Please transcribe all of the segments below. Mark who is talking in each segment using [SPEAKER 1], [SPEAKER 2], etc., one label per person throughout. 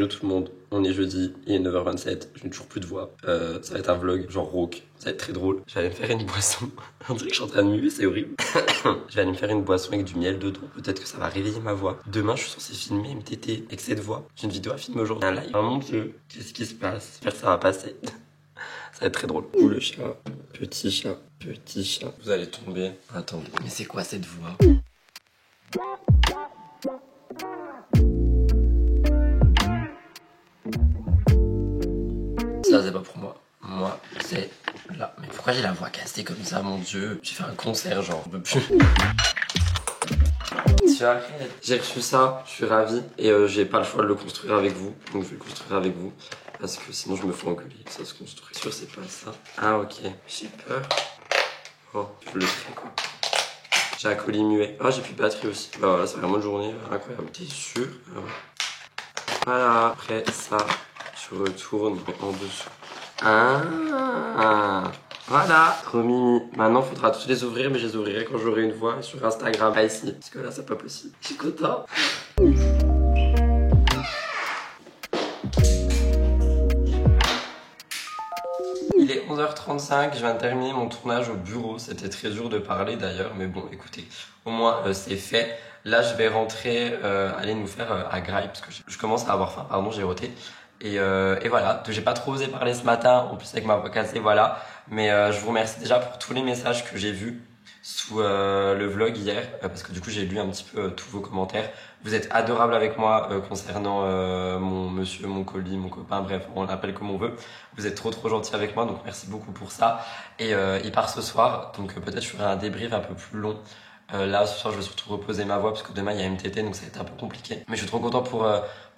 [SPEAKER 1] Hello tout le monde, on est jeudi, il est 9h27, je n'ai toujours plus de voix. Ça va être un vlog genre rauque, ça va être très drôle. Je vais aller me faire une boisson, on dirait que je suis en train de muer, c'est horrible. Je vais aller me faire une boisson avec du miel dedans, peut-être que ça va réveiller ma voix. Demain je suis censé filmer MTT avec cette voix. J'ai une vidéo à filmer aujourd'hui, un live. Oh mon dieu, qu'est-ce qui se passe? J'espère que ça va passer. Ça va être très drôle. Ouh le chat, petit chat, petit chat. Vous allez tomber. Attendez, mais c'est quoi cette voix? Ça c'est pas pour moi. Moi c'est là. Mais pourquoi j'ai la voix cassée comme ça, mon dieu? J'ai fait un concert genre, je peux plus. Tu arrêtes. J'ai reçu ça, je suis ravi. Et j'ai pas le choix de le construire avec vous. Donc je vais le construire avec vous. Parce que sinon je me fais engueuler. Ça se construit. Sûr c'est pas ça. Ah ok. J'ai peur. Oh, je le ferai quoi. J'ai un colis muet. Ah j'ai plus de batterie aussi. Bah voilà, c'est vraiment une journée incroyable. T'es sûr? Ah ouais. Voilà. Après ça, je retourne en dessous. Ah, voilà, trop mimi. Maintenant, faudra tous les ouvrir, mais je les ouvrirai quand j'aurai une voix sur Instagram. Pas ici, parce que là, c'est pas possible. Je suis content. Il est 11h35, je viens de terminer mon tournage au bureau. C'était très dur de parler d'ailleurs, mais bon, écoutez, au moins c'est fait. Là, je vais rentrer, aller nous faire à Graille, parce que je commence à avoir faim, pardon, j'ai roté. Et voilà, j'ai pas trop osé parler ce matin, en plus avec ma voix cassée, voilà. Mais je vous remercie déjà pour tous les messages que j'ai vus sous le vlog hier, parce que du coup j'ai lu un petit peu tous vos commentaires. Vous êtes adorables avec moi concernant mon monsieur, mon colis, mon copain, bref, on l'appelle comme on veut. Vous êtes trop gentils avec moi, donc merci beaucoup pour ça. Et il part ce soir, donc peut-être je ferai un débrief un peu plus long. Là ce soir je vais surtout reposer ma voix parce que demain il y a MTT, donc ça va être un peu compliqué. Mais je suis trop content pour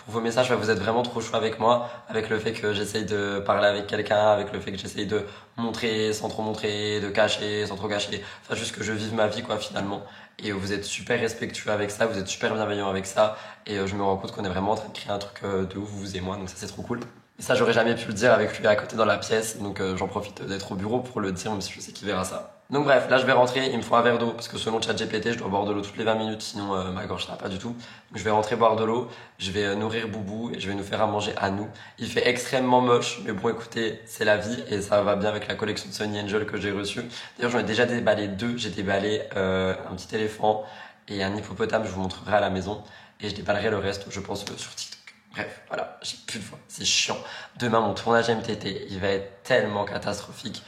[SPEAKER 1] vos messages, vous êtes vraiment trop chou avec moi, avec le fait que j'essaye de parler avec quelqu'un, avec le fait que j'essaye de montrer sans trop montrer, de cacher sans trop cacher, enfin juste que je vive ma vie quoi finalement. Et vous êtes super respectueux avec ça, vous êtes super bienveillants avec ça, et je me rends compte qu'on est vraiment en train de créer un truc de ouf, vous et moi, donc ça c'est trop cool. Et ça j'aurais jamais pu le dire avec lui à côté dans la pièce, donc j'en profite d'être au bureau pour le dire, même si je sais qu'il verra ça. Donc bref, là je vais rentrer, il me faut un verre d'eau, parce que selon ChatGPT, je dois boire de l'eau toutes les 20 minutes, sinon ma gorge ça va pas du tout. Donc je vais rentrer boire de l'eau, je vais nourrir Boubou, et je vais nous faire à manger à nous. Il fait extrêmement moche, mais bon écoutez, c'est la vie, et ça va bien avec la collection de Sonny Angel que j'ai reçue. D'ailleurs j'en ai déjà déballé deux, j'ai déballé un petit éléphant et un hippopotame, je vous montrerai à la maison, et je déballerai le reste, je pense, sur TikTok. Bref, voilà, j'ai plus de voix, c'est chiant. Demain, mon tournage MTT, il va être tellement catastrophique.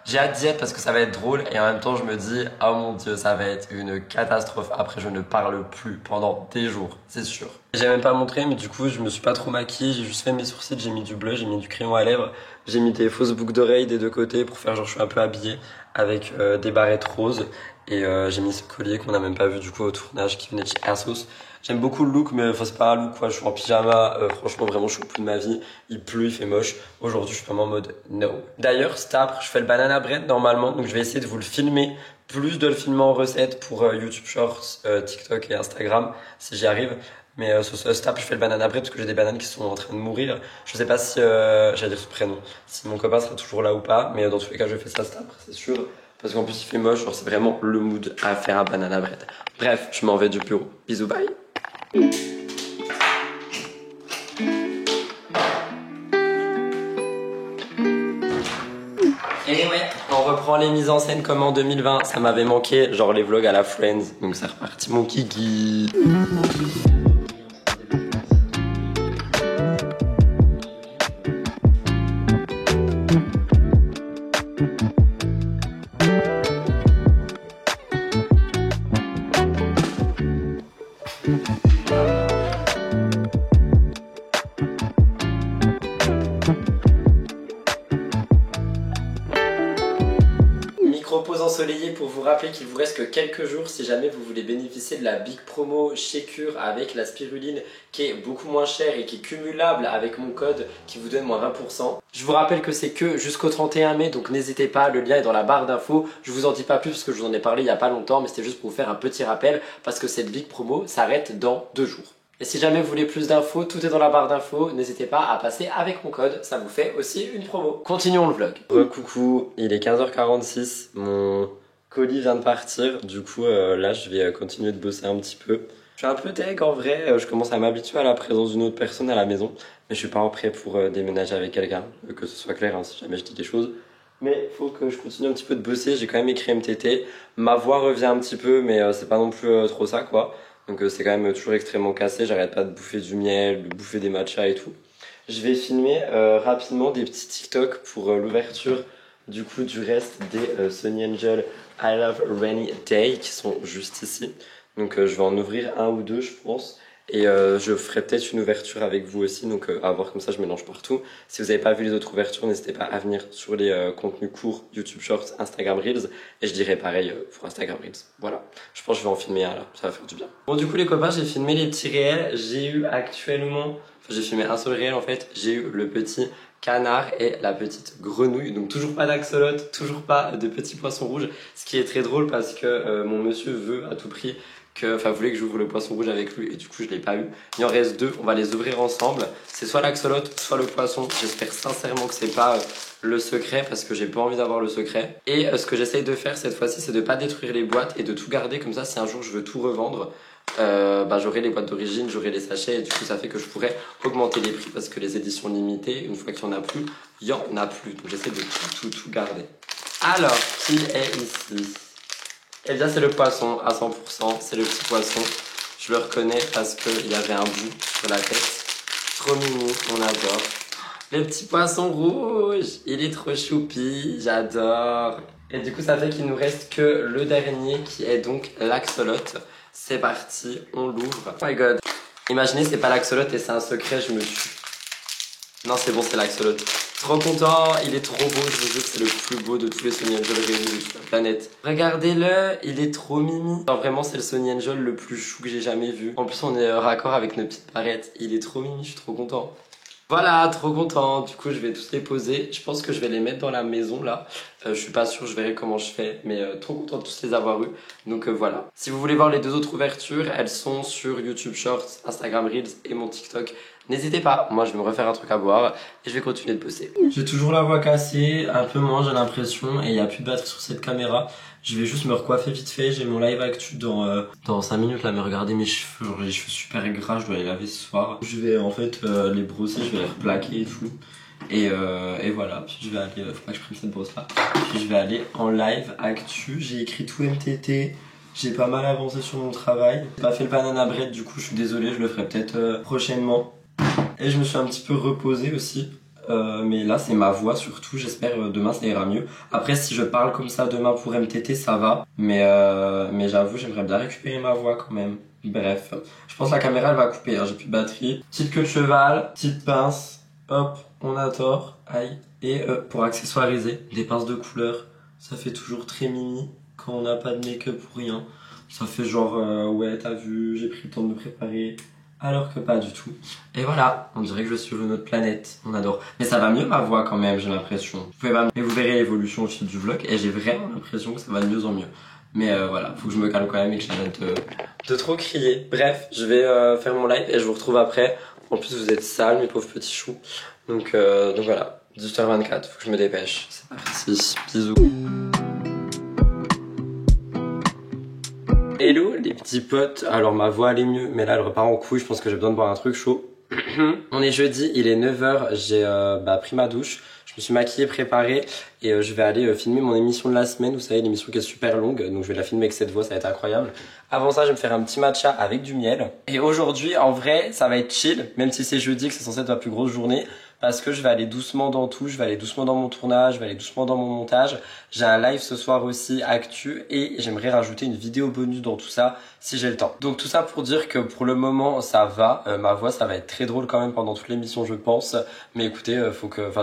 [SPEAKER 1] J'ai hâte d'y être parce que ça va être drôle et en même temps, je me dis, oh mon dieu, ça va être une catastrophe. Après, je ne parle plus pendant des jours, c'est sûr. J'ai même pas montré, mais du coup, je me suis pas trop maquillée, j'ai juste fait mes sourcils, j'ai mis du bleu, j'ai mis du crayon à lèvres, j'ai mis des fausses boucles d'oreilles des deux côtés pour faire genre je suis un peu habillée avec des barrettes roses. Et j'ai mis ce collier qu'on a même pas vu du coup au tournage qui venait de chez Asos. J'aime beaucoup le look, mais enfin, c'est pas un look quoi, je suis en pyjama, franchement vraiment je suis au plus de ma vie, il pleut, il fait moche, aujourd'hui je suis vraiment en mode no. D'ailleurs cet après je fais le banana bread normalement, donc je vais essayer de vous le filmer, plus de le filmer en recette pour YouTube Shorts, TikTok et Instagram si j'y arrive. Mais sur ce stap je fais le banana bread parce que j'ai des bananes qui sont en train de mourir. Je sais pas si, j'allais dire ce prénom, si mon copain sera toujours là ou pas, mais dans tous les cas je fais ça cet après c'est sûr. Parce qu'en plus il fait moche, genre c'est vraiment le mood à faire un banana bread. Bref, je m'en vais du bureau. Bisous, bye. Et ouais, on reprend les mises en scène comme en 2020. Ça m'avait manqué, genre les vlogs à la Friends. Donc c'est reparti mon kiki. Pause ensoleillée pour vous rappeler qu'il vous reste que quelques jours si jamais vous voulez bénéficier de la big promo chez Cure avec la spiruline qui est beaucoup moins chère et qui est cumulable avec mon code qui vous donne moins 20%. Je vous rappelle que c'est que jusqu'au 31 mai, donc n'hésitez pas, le lien est dans la barre d'infos. Je vous en dis pas plus parce que je vous en ai parlé il y a pas longtemps, mais c'était juste pour vous faire un petit rappel parce que cette big promo s'arrête dans 2 jours. Et si jamais vous voulez plus d'infos, tout est dans la barre d'infos, n'hésitez pas à passer avec mon code, ça vous fait aussi une promo. Continuons le vlog. Coucou, il est 15h46, mon colis vient de partir, du coup là je vais continuer de bosser un petit peu. Je suis un peu deg en vrai, je commence à m'habituer à la présence d'une autre personne à la maison, mais je suis pas prêt pour déménager avec quelqu'un, que ce soit clair hein, si jamais je dis des choses. Mais il faut que je continue un petit peu de bosser, j'ai quand même écrit MTT, ma voix revient un petit peu, mais c'est pas non plus trop ça quoi. Donc c'est quand même toujours extrêmement cassé, j'arrête pas de bouffer du miel, de bouffer des matchas et tout. Je vais filmer rapidement des petits TikTok pour l'ouverture du coup du reste des Sonny Angel I Love Rainy Day qui sont juste ici. Donc je vais en ouvrir un ou deux je pense. Et je ferai peut-être une ouverture avec vous aussi, donc à voir comme ça je mélange partout. Si vous n'avez pas vu les autres ouvertures, n'hésitez pas à venir sur les contenus courts, YouTube Shorts, Instagram Reels. Et je dirai pareil pour Instagram Reels. Voilà, je pense que je vais en filmer un là, ça va faire du bien. Bon du coup les copains, j'ai filmé les petits réels. J'ai eu actuellement, enfin j'ai filmé un seul réel en fait. J'ai eu le petit canard et la petite grenouille. Donc toujours pas d'axolot, toujours pas de petits poissons rouges. Ce qui est très drôle parce que mon monsieur veut à tout prix voulait que j'ouvre le poisson rouge avec lui et du coup je l'ai pas eu. Il en reste deux, on va les ouvrir ensemble. C'est soit l'axolot, soit le poisson. J'espère sincèrement que c'est pas le secret parce que j'ai pas envie d'avoir le secret. Et ce que j'essaye de faire cette fois-ci, c'est de pas détruire les boîtes et de tout garder comme ça. Si un jour je veux tout revendre, j'aurai les boîtes d'origine, j'aurai les sachets et du coup ça fait que je pourrais augmenter les prix parce que les éditions limitées, une fois qu'il y en a plus, il y en a plus. Donc j'essaie de tout garder. Alors, qui est ici? Et bien c'est le poisson à 100%, c'est le petit poisson. Je le reconnais parce qu'il y avait un bout sur la tête. Trop mignon, on adore. Le petit poisson rouge, il est trop choupi, j'adore. Et du coup ça fait qu'il nous reste que le dernier qui est donc l'axolot. C'est parti, on l'ouvre. Oh my god. Imaginez c'est pas l'axolot et c'est un secret, je me tue. Non c'est bon, c'est l'axolot. Trop content, il est trop beau, je vous jure que c'est le plus beau de tous les Sonny Angel réunis de la planète. Regardez-le, il est trop mimi. Genre vraiment c'est le Sonny Angel le plus chou que j'ai jamais vu. En plus on est raccord avec nos petites barrettes, il est trop mimi, je suis trop content. Voilà, trop content, du coup je vais tous les poser. Je pense que je vais les mettre dans la maison là. Je suis pas sûr, je verrai comment je fais. Mais trop content de tous les avoir eus. Donc voilà. Si vous voulez voir les deux autres ouvertures, elles sont sur YouTube Shorts, Instagram Reels et mon TikTok. N'hésitez pas, moi je vais me refaire un truc à boire et je vais continuer de bosser. J'ai toujours la voix cassée, un peu moins j'ai l'impression et il n'y a plus de batterie sur cette caméra. Je vais juste me recoiffer vite fait, j'ai mon live actu dans 5 minutes là, mais regardez mes cheveux, genre les cheveux super gras, je dois les laver ce soir. Je vais en fait les brosser, je vais les replaquer et tout. Et voilà, puis je vais aller, faut pas que je prenne cette brosse là. Puis je vais aller en live actu, j'ai écrit tout MTT. J'ai pas mal avancé sur mon travail. J'ai pas fait le banana bread du coup, je suis désolé, je le ferai peut-être prochainement. Et je me suis un petit peu reposé aussi. Mais là c'est ma voix surtout, j'espère demain ça ira mieux. Après si je parle comme ça demain pour MTT ça va. Mais j'avoue j'aimerais bien récupérer ma voix quand même. Bref, je pense que la caméra elle va couper, hein. J'ai plus de batterie. Petite queue de cheval, petite pince, hop, on adore, aïe. Et pour accessoiriser, des pinces de couleur, ça fait toujours très mimi quand on n'a pas de make-up ou rien. Ça fait genre ouais t'as vu, j'ai pris le temps de me préparer. Alors que pas du tout. Et voilà, on dirait que je suis sur une autre planète, on adore. Mais ça va mieux ma voix quand même, j'ai l'impression. Vous pouvez pas... Mais vous verrez l'évolution au fil du vlog et j'ai vraiment l'impression que ça va de mieux en mieux. Mais voilà, faut que je me calme quand même et que j'arrête de trop crier. Bref, je vais faire mon live et je vous retrouve après. En plus vous êtes sales mes pauvres petits choux. Donc voilà, 18h24, faut que je me dépêche. C'est parti, bisous. Hello les petits potes, alors ma voix elle est mieux mais là elle repart en couille, je pense que j'ai besoin de boire un truc chaud. On est jeudi, il est 9h, j'ai pris ma douche, je me suis maquillée, préparée et je vais aller filmer mon émission de la semaine, vous savez l'émission qui est super longue, donc je vais la filmer avec cette voix, ça va être incroyable. Avant ça je vais me faire un petit matcha avec du miel. Et aujourd'hui en vrai ça va être chill, même si c'est jeudi que c'est censé être ma plus grosse journée. Parce que je vais aller doucement dans tout, je vais aller doucement dans mon tournage, je vais aller doucement dans mon montage. J'ai un live ce soir aussi, actu, et j'aimerais rajouter une vidéo bonus dans tout ça, si j'ai le temps. Donc tout ça pour dire que pour le moment, ça va. Ma voix, ça va être très drôle quand même pendant toute l'émission, je pense. Mais écoutez,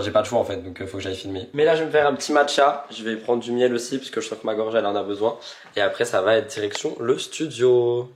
[SPEAKER 1] j'ai pas de choix en fait, donc faut que j'aille filmer. Mais là, je vais me faire un petit matcha. Je vais prendre du miel aussi, parce que je sens que ma gorge, elle en a besoin. Et après, ça va être direction le studio.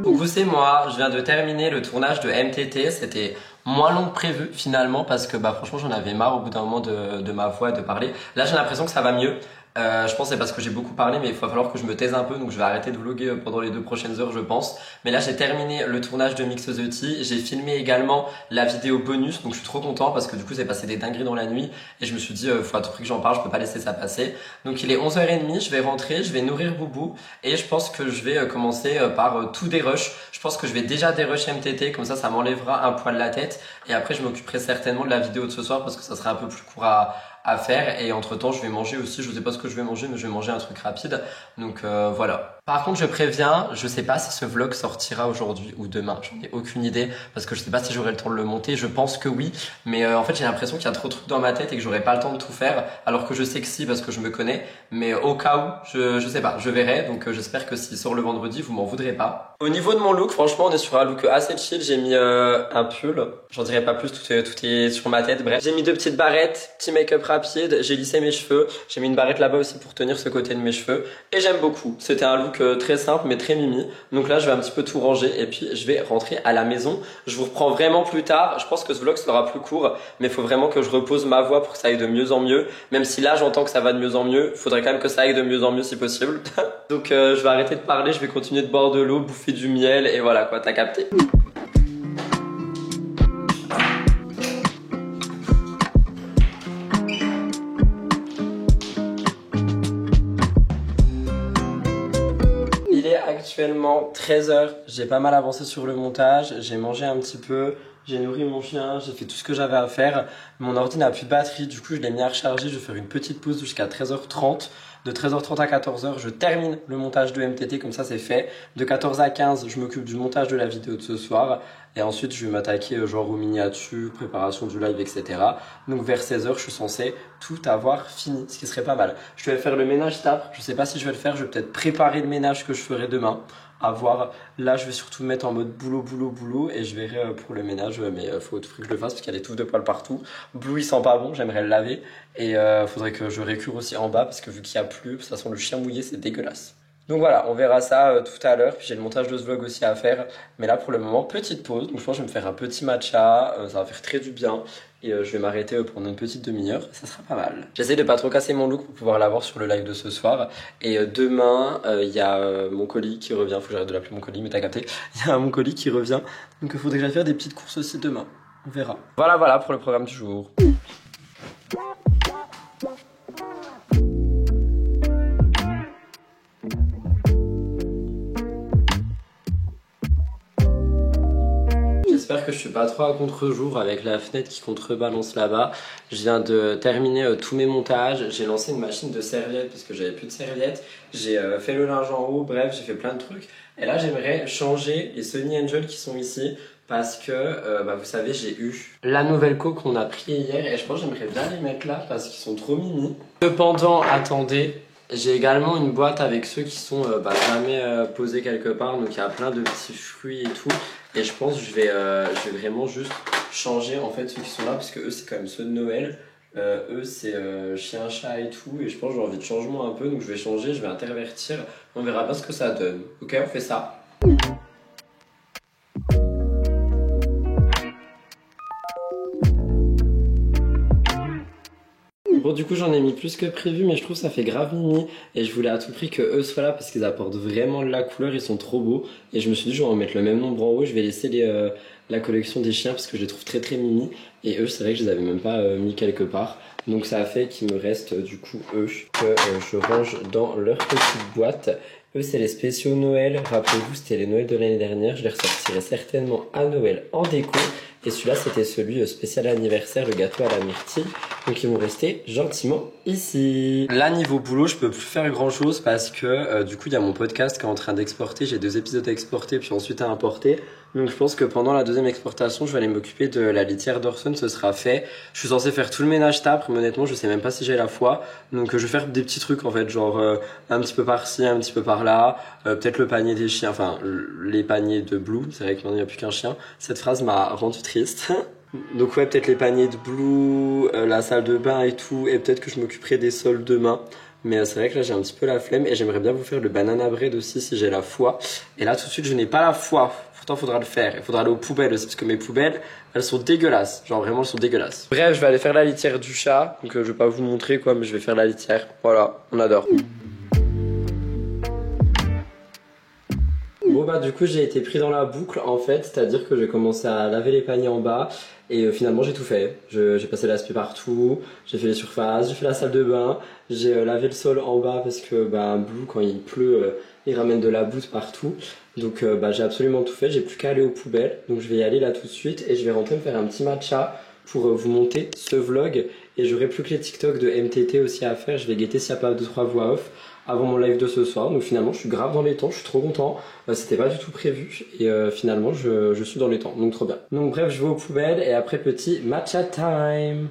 [SPEAKER 1] Vous c'est moi, je viens de terminer le tournage de MTT, c'était moins long que prévu finalement parce que franchement j'en avais marre au bout d'un moment de ma voix et de parler. Là j'ai l'impression que ça va mieux, Je pense que c'est parce que j'ai beaucoup parlé, mais il va falloir que je me taise un peu, donc je vais arrêter de vlogger pendant les 2 prochaines heures, je pense. Mais là, j'ai terminé le tournage de Mix the Tea. J'ai filmé également la vidéo bonus, donc je suis trop content parce que du coup, c'est passé des dingueries dans la nuit et je me suis dit, faut à tout prix que j'en parle, je peux pas laisser ça passer. Donc il est 11h30, je vais rentrer, je vais nourrir Boubou et je pense que je vais commencer par tout dérush. Je pense que je vais déjà dérush MTT, comme ça m'enlèvera un poil de la tête et après, je m'occuperai certainement de la vidéo de ce soir parce que ça sera un peu plus court à faire et entre temps je vais manger aussi, je sais pas ce que je vais manger mais je vais manger un truc rapide donc voilà. Par contre je préviens, je sais pas si ce vlog sortira aujourd'hui ou demain, j'en ai aucune idée parce que je sais pas si j'aurai le temps de le monter, je pense que oui mais en fait j'ai l'impression qu'il y a trop de trucs dans ma tête et que j'aurai pas le temps de tout faire alors que je sais que si parce que je me connais mais au cas où, je sais pas, je verrai donc j'espère que s'il sort le vendredi vous m'en voudrez pas. Au niveau de mon look, franchement on est sur un look assez chill, j'ai mis un pull, j'en dirai pas plus, tout est sur ma tête, bref. J'ai mis 2 petites barrettes, petit make-up rapide, j'ai lissé mes cheveux, j'ai mis une barrette là-bas aussi pour tenir ce côté de mes cheveux et j'aime beaucoup. C'était un look très simple mais très mimi. Donc là je vais un petit peu tout ranger et puis je vais rentrer à la maison. Je vous reprends vraiment plus tard, je pense que ce vlog sera plus court mais il faut vraiment que je repose ma voix pour que ça aille de mieux en mieux. Même si là j'entends que ça va de mieux en mieux, il faudrait quand même que ça aille de mieux en mieux si possible. Donc je vais arrêter de parler, je vais continuer de boire de l'eau, bouffer du miel et voilà quoi, t'as capté. Actuellement 13h, j'ai pas mal avancé sur le montage, j'ai mangé un petit peu, j'ai nourri mon chien, j'ai fait tout ce que j'avais à faire. Mon ordi n'a plus de batterie, du coup je l'ai mis à recharger, je vais faire une petite pause jusqu'à 13h30. De 13h30 à 14h, je termine le montage de MTT, comme ça c'est fait. De 14 à 15, je m'occupe du montage de la vidéo de ce soir. Et ensuite, je vais m'attaquer genre aux miniatures, préparation du live, etc. Donc vers 16h, je suis censé tout avoir fini, ce qui serait pas mal. Je vais faire le ménage tard, je sais pas si je vais le faire, je vais peut-être préparer le ménage que je ferai demain. À voir, là je vais surtout me mettre en mode boulot et je verrai pour le ménage, mais faut que je le fasse parce qu'il y a des touffes de poils partout. Blue il sent pas bon, j'aimerais le laver et faudrait que je récure aussi en bas parce que vu qu'il y a plu, de toute façon le chien mouillé c'est dégueulasse. Donc voilà, on verra ça tout à l'heure, puis j'ai le montage de ce vlog aussi à faire, mais là pour le moment petite pause, donc je pense que je vais me faire un petit matcha, ça va faire très du bien. Et je vais m'arrêter pendant une petite demi-heure, ça sera pas mal. J'essaie de pas trop casser mon look pour pouvoir l'avoir sur le live de ce soir. Et demain, il y a mon colis qui revient, faut que j'arrête de l'appeler mon colis, mais t'as capté. Il y a mon colis qui revient, donc il faudrait que j'aille faire des petites courses aussi demain. On verra. Voilà pour le programme du jour. J'espère que je suis pas trop à contre-jour avec la fenêtre qui contrebalance là-bas. Je viens de terminer tous mes montages. J'ai lancé une machine de serviettes parce que j'avais plus de serviettes. J'ai fait le linge en haut, bref, j'ai fait plein de trucs. Et là, j'aimerais changer les Sony Angel qui sont ici parce que, vous savez, j'ai eu la nouvelle co qu'on a pris hier et je pense que j'aimerais bien les mettre là parce qu'ils sont trop mimi. Cependant, attendez. J'ai également une boîte avec ceux qui sont jamais posés quelque part, donc il y a plein de petits fruits et tout. Et je pense que je vais vraiment juste changer en fait ceux qui sont là parce que eux c'est quand même ceux de Noël. Eux c'est chien, chat et tout. Et je pense que j'ai envie de changement un peu, donc je vais changer, je vais intervertir. On verra bien ce que ça donne. Ok, on fait ça. Bon du coup j'en ai mis plus que prévu mais je trouve que ça fait grave mimi et je voulais à tout prix que eux soient là parce qu'ils apportent vraiment de la couleur, ils sont trop beaux et je me suis dit je vais en mettre le même nombre en haut, je vais laisser la collection des chiens parce que je les trouve très très mimi et eux c'est vrai que je les avais même pas mis quelque part donc ça a fait qu'il me reste du coup eux que je range dans leur petite boîte. Eux c'est les spéciaux Noël, rappelez-vous c'était les Noëls de l'année dernière, je les ressortirai certainement à Noël en déco. Et celui-là c'était celui spécial anniversaire, le gâteau à la myrtille. Donc ils vont rester gentiment ici. Là niveau boulot je peux plus faire grand chose parce que du coup il y a mon podcast qui est en train d'exporter. J'ai 2 épisodes à exporter puis ensuite à importer. Donc je pense que pendant la deuxième exportation je vais aller m'occuper de la litière d'Orson, ce sera fait. Je suis censé faire tout le ménage tard mais honnêtement je sais même pas si j'ai la foi. Donc je vais faire des petits trucs en fait, genre un petit peu par-ci, un petit peu par-là. Peut-être le panier des chiens, enfin les paniers de Blue, c'est vrai que maintenant il n'y a plus qu'un chien. Cette phrase m'a rendu triste. Donc ouais, peut-être les paniers de Blue, la salle de bain et tout, et peut-être que je m'occuperai des sols demain. Mais c'est vrai que là j'ai un petit peu la flemme et j'aimerais bien vous faire le banana bread aussi si j'ai la foi. Et là tout de suite je n'ai pas la foi. Pourtant faudra le faire. Il faudra aller aux poubelles aussi parce que mes poubelles elles sont dégueulasses. Genre vraiment elles sont dégueulasses. Bref, je vais aller faire la litière du chat. Donc je vais pas vous montrer quoi, mais je vais faire la litière. Voilà, on adore. Bon bah du coup j'ai été pris dans la boucle en fait, c'est-à-dire que j'ai commencé à laver les paniers en bas et finalement j'ai tout fait. J'ai passé l'aspi partout, j'ai fait les surfaces, j'ai fait la salle de bain, j'ai lavé le sol en bas parce que bah Blue quand il pleut il ramène de la boue partout. Donc bah j'ai absolument tout fait, j'ai plus qu'à aller aux poubelles. Donc je vais y aller là tout de suite et je vais rentrer me faire un petit matcha pour vous monter ce vlog. Et j'aurai plus que les TikTok de MTT aussi à faire, je vais guetter s'il n'y a pas 2-3 voix off avant mon live de ce soir. Donc finalement je suis grave dans les temps, je suis trop content. C'était pas du tout prévu et finalement je suis dans les temps, donc trop bien. Donc bref, je vais aux poubelles et après petit matcha time.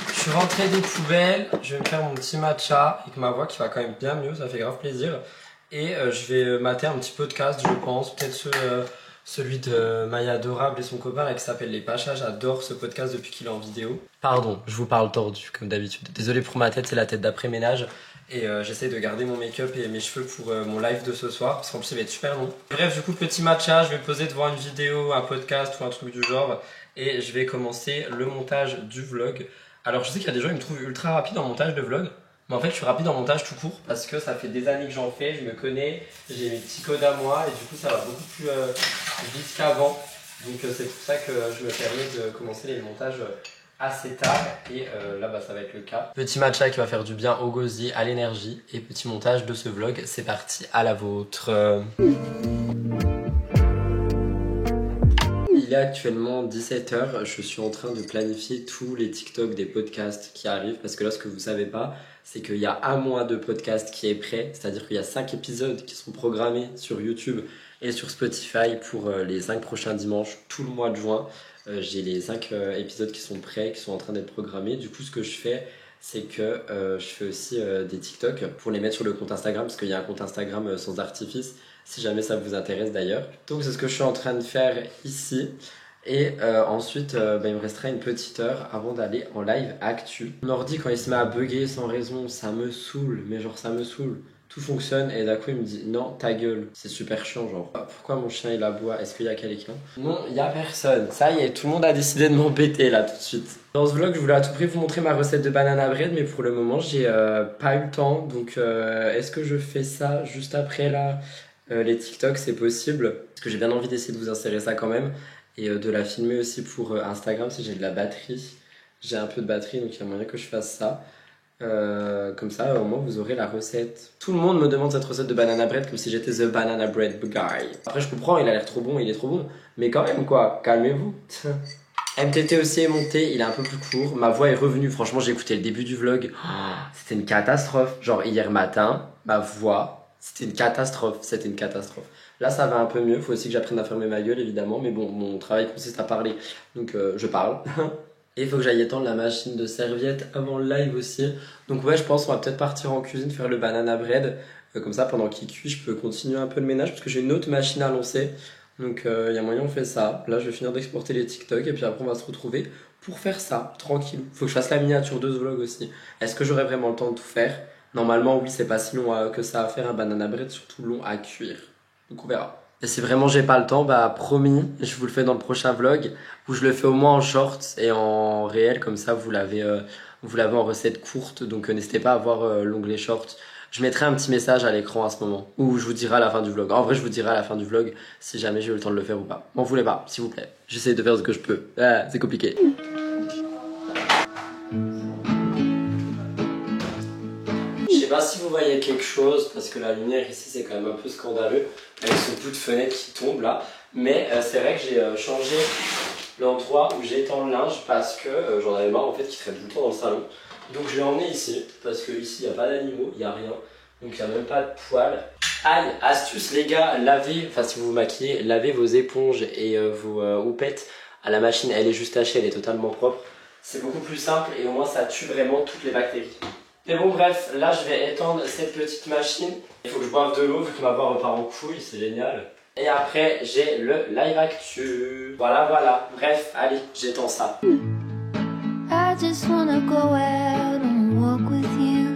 [SPEAKER 1] Je suis rentré des poubelles, je vais me faire mon petit matcha avec ma voix qui va quand même bien mieux, ça fait grave plaisir. Et je vais mater un petit podcast je pense, peut-être celui de Maya Adorable et son copain là, qui s'appelle Les Pachas. J'adore ce podcast depuis qu'il est en vidéo. Pardon, je vous parle tordu comme d'habitude. Désolé pour ma tête, c'est la tête d'après-ménage. Et j'essaie de garder mon make-up et mes cheveux pour mon live de ce soir, parce qu'en plus ça va être super long. Bref, du coup, petit matcha, je vais me poser devant une vidéo, un podcast ou un truc du genre. Et je vais commencer le montage du vlog. Alors je sais qu'il y a des gens qui me trouvent ultra rapide en montage de vlog. Mais en fait je suis rapide en montage tout court parce que ça fait des années que j'en fais, je me connais, j'ai mes petits codes à moi et du coup ça va beaucoup plus vite qu'avant. Donc c'est pour ça que je me permets de commencer les montages assez tard et là bah, ça va être le cas. Petit matcha qui va faire du bien au gosier, à l'énergie et petit montage de ce vlog, c'est parti, à la vôtre. Il est actuellement 17h, je suis en train de planifier tous les TikTok des podcasts qui arrivent parce que là ce que vous savez pas, c'est qu'il y a un mois de podcast qui est prêt, c'est-à-dire qu'il y a 5 épisodes qui sont programmés sur YouTube et sur Spotify pour les 5 prochains dimanches, tout le mois de juin. J'ai les 5 épisodes qui sont prêts, qui sont en train d'être programmés. Du coup, ce que je fais, c'est que je fais aussi des TikTok pour les mettre sur le compte Instagram, parce qu'il y a un compte Instagram sans artifice, si jamais ça vous intéresse d'ailleurs. Donc c'est ce que je suis en train de faire ici. Et ensuite, il me restera une petite heure avant d'aller en live actu. Mon ordi, quand il se met à bugger sans raison, ça me saoule, mais genre ça me saoule. Tout fonctionne et d'un coup il me dit non, ta gueule. C'est super chiant, genre pourquoi mon chien il aboie? Est-ce qu'il y a quelqu'un? Non, il y a personne. Ça y est, tout le monde a décidé de m'embêter là tout de suite. Dans ce vlog, je voulais à tout prix vous montrer ma recette de banana bread, mais pour le moment, j'ai pas eu le temps. Donc est-ce que je fais ça juste après là les TikTok, c'est possible? Parce que j'ai bien envie d'essayer de vous insérer ça quand même. Et de la filmer aussi pour Instagram si j'ai de la batterie. J'ai un peu de batterie donc il y a moyen que je fasse ça. Comme ça au moins vous aurez la recette. Tout le monde me demande cette recette de banana bread comme si j'étais the banana bread guy. Après je comprends, il a l'air trop bon, il est trop bon. Mais quand même quoi, calmez-vous. MTT aussi est monté, il est un peu plus court. Ma voix est revenue, franchement j'ai écouté le début du vlog. C'était une catastrophe. Genre hier matin, ma voix, c'était une catastrophe. C'était une catastrophe. Là ça va un peu mieux, faut aussi que j'apprenne à fermer ma gueule évidemment, mais bon, mon travail consiste à parler, donc je parle. Et il faut que j'aille étendre la machine de serviettes avant le live aussi. Donc ouais, je pense qu'on va peut-être partir en cuisine faire le banana bread. Comme ça, pendant qu'il cuit, je peux continuer un peu le ménage parce que j'ai une autre machine à lancer. Donc il y a moyen on fait ça. Là je vais finir d'exporter les TikTok et puis après on va se retrouver pour faire ça, tranquille. Faut que je fasse la miniature de ce vlog aussi. Est-ce que j'aurai vraiment le temps de tout faire? Normalement oui, c'est pas si long que ça à faire un banana bread, surtout long à cuire. Donc on verra. Et si vraiment j'ai pas le temps, bah promis, je vous le fais dans le prochain vlog où je le fais au moins en short et en réel, comme ça vous l'avez en recette courte, donc n'hésitez pas à voir l'onglet short. Je mettrai un petit message à l'écran à ce moment où je vous dirai à la fin du vlog. En vrai, je vous dirai à la fin du vlog si jamais j'ai eu le temps de le faire ou pas. M'en voulez pas, s'il vous plaît. J'essaie de faire ce que je peux. Ah, c'est compliqué. Je sais pas si vous voyez quelque chose parce que la lumière ici c'est quand même un peu scandaleux avec ce bout de fenêtre qui tombe là, mais c'est vrai que j'ai changé l'endroit où j'étends le linge parce que j'en avais marre en fait qu'il traîne tout le temps dans le salon. Donc je l'ai emmené ici parce que ici il n'y a pas d'animaux, il n'y a rien, donc il n'y a même pas de poils. Aïe, astuce les gars, lavez, enfin si vous vous maquillez, lavez vos éponges et vos houpettes à la machine, elle est juste tachée, elle est totalement propre. C'est beaucoup plus simple et au moins ça tue vraiment toutes les bactéries. Mais bon bref, là je vais étendre cette petite machine. Il faut que je boive de l'eau vu que ma voix repart en couille, c'est génial. Et après, j'ai le live actu. Voilà. Bref, allez, j'étends ça.
[SPEAKER 2] I just wanna go out and walk with you.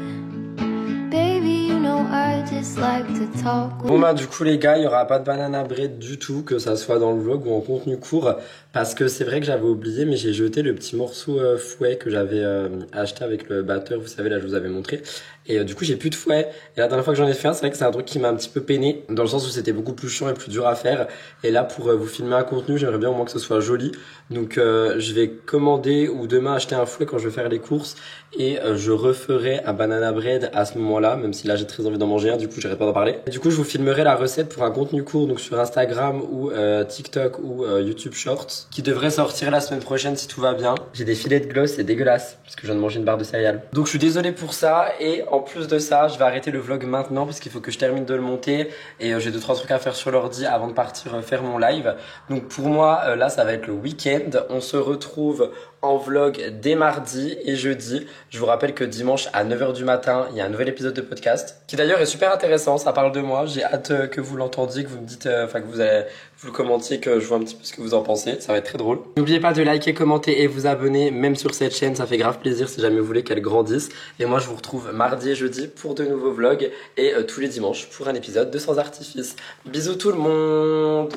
[SPEAKER 2] Baby, you know I just like to talk.
[SPEAKER 1] Bon bah du coup les gars, il n'y aura pas de banana bread du tout, que ça soit dans le vlog ou en contenu court, parce que c'est vrai que j'avais oublié, mais j'ai jeté le petit morceau fouet que j'avais acheté avec le batteur, vous savez, là je vous avais montré. Et du coup j'ai plus de fouet. Et la dernière fois que j'en ai fait un, c'est vrai que c'est un truc qui m'a un petit peu peiné, dans le sens où c'était beaucoup plus chiant et plus dur à faire. Et là pour vous filmer un contenu, j'aimerais bien au moins que ce soit joli. Donc je vais commander ou demain acheter un fouet quand je vais faire les courses. Et je referai un banana bread à ce moment-là, même si là j'ai très envie d'en manger un, du coup j'arrête pas d'en parler. Et du coup je vous filmerai la recette pour un contenu court, donc sur Instagram ou TikTok ou YouTube Shorts, qui devrait sortir la semaine prochaine si tout va bien. J'ai des filets de gloss, c'est dégueulasse, parce que je viens de manger une barre de céréales. Donc je suis désolé pour ça, et en plus de ça, je vais arrêter le vlog maintenant, parce qu'il faut que je termine de le monter, et j'ai 2-3 trucs à faire sur l'ordi avant de partir faire mon live. Donc pour moi, là ça va être le week-end, on se retrouve en vlog dès mardi et jeudi. Je vous rappelle que dimanche à 9h du matin, il y a un nouvel épisode de podcast qui d'ailleurs est super intéressant, ça parle de moi. J'ai hâte que vous l'entendiez, que vous me dites, que vous le commentiez, que je vois un petit peu ce que vous en pensez. Ça va être très drôle. N'oubliez pas de liker, commenter et vous abonner, même sur cette chaîne, ça fait grave plaisir si jamais vous voulez qu'elle grandisse. Et moi je vous retrouve mardi et jeudi pour de nouveaux vlogs et tous les dimanches pour un épisode de Sans Artifice. Bisous tout le monde!